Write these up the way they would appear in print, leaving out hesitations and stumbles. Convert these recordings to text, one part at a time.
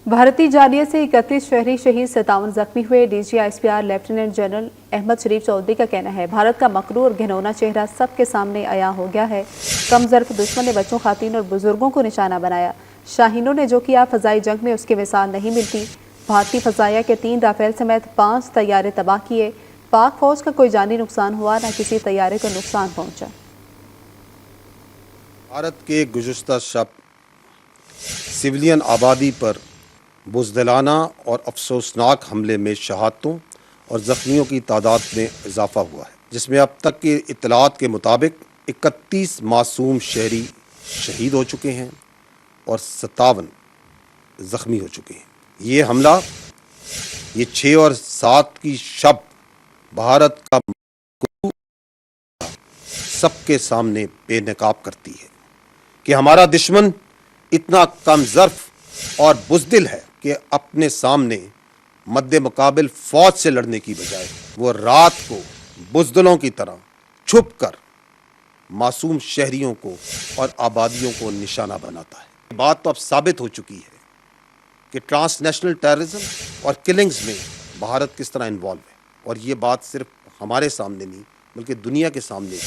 भारतीय जालिये से 31 शहरी शहीद 57 जख्मी हुए। DGISPR लेफ्टिनेंट जनरल अहमद शरीफ चौधरी का कहना है, भारत का मकरू और घिनौना चेहरा सबके सामने आया हो गया है। कम ज़र्फ़ दुश्मन ने बच्चों, खातिन और बुजुर्गों को निशाना बनाया। शाहीनों ने जो किया फ़ज़ाई जंग में उसकी मिसाल नहीं मिलती। भारतीय फ़ज़ाइया के 3 राफेल समेत 5 तैयारे तबाह किए। पाक फ़ौज का कोई जानी नुकसान हुआ, न किसी तैयारे को नुकसान पहुँचा। भारत के गुज़श्ता शब सिविलियन आबादी पर बुज़दिलाना और अफसोसनाक हमले में शहादतों और ज़ख्मियों की तादाद में इजाफ़ा हुआ है, जिसमें अब तक की इत्तलात के मुताबिक 31 मासूम शहरी शहीद हो चुके हैं और 57 ज़ख्मी हो चुके हैं। ये हमला, ये 6 और 7 की शब भारत का सबके सामने बेनकाब करती है कि हमारा दुश्मन इतना कम ज़र्फ़ और बुज़दिल है कि अपने सामने मद्दे मुकाबिल फ़ौज से लड़ने की बजाय वो रात को बुज़दिलों की तरह छुप कर मासूम शहरियों को और आबादियों को निशाना बनाता है। बात तो अब साबित हो चुकी है कि ट्रांसनेशनल टेररिज्म और किलिंग्स में भारत किस तरह इन्वॉल्व है, और ये बात सिर्फ हमारे सामने नहीं बल्कि दुनिया के सामने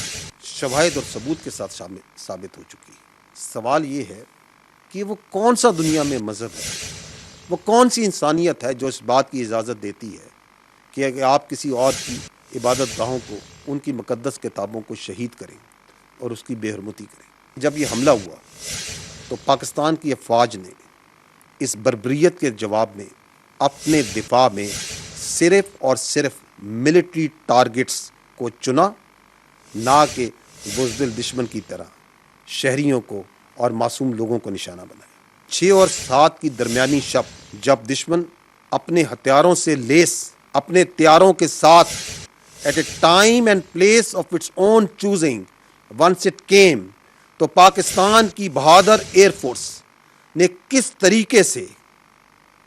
शवाहिद और सबूत के साथ साबित हो चुकी है। सवाल ये है कि वो कौन सा दुनिया में मज़हब है, वो कौन सी इंसानियत है जो इस बात की इजाज़त देती है कि अगर आप किसी और की इबादत गाहों को, उनकी मुक़द्दस किताबों को शहीद करें और उसकी बेहरमती करें। जब ये हमला हुआ तो पाकिस्तान की अफवाज ने इस बर्बरियत के जवाब में अपने दिफा में सिर्फ़ और सिर्फ मिलिट्री टारगेट्स को चुना, ना कि बुज़दिल दुश्मन की तरह शहरियों को और मासूम लोगों को निशाना बनाया। 6 और 7 की दरमियानी शब, जब दुश्मन अपने हथियारों से लेस अपने तैयारों के साथ at a time and place of its own choosing once it came, तो पाकिस्तान की बहादुर एयर फोर्स ने किस तरीके से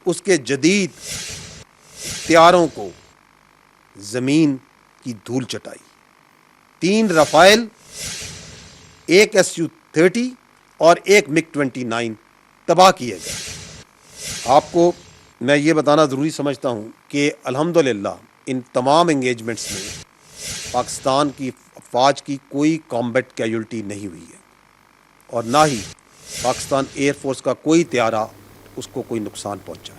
उसके जदीद तैयारों को ज़मीन की धूल चटाई। 3 रफ़ाइल, 1 Su-30 और 1 MiG-29 तबाह किए गए। आपको मैं ये बताना ज़रूरी समझता हूँ कि अल्हम्दुलिल्लाह इन तमाम इंगेजमेंट्स में पाकिस्तान की फ़ौज की कोई कॉम्बैट कैजुअल्टी नहीं हुई है और ना ही पाकिस्तान एयर फोर्स का कोई तैयारा उसको कोई नुकसान पहुँचा।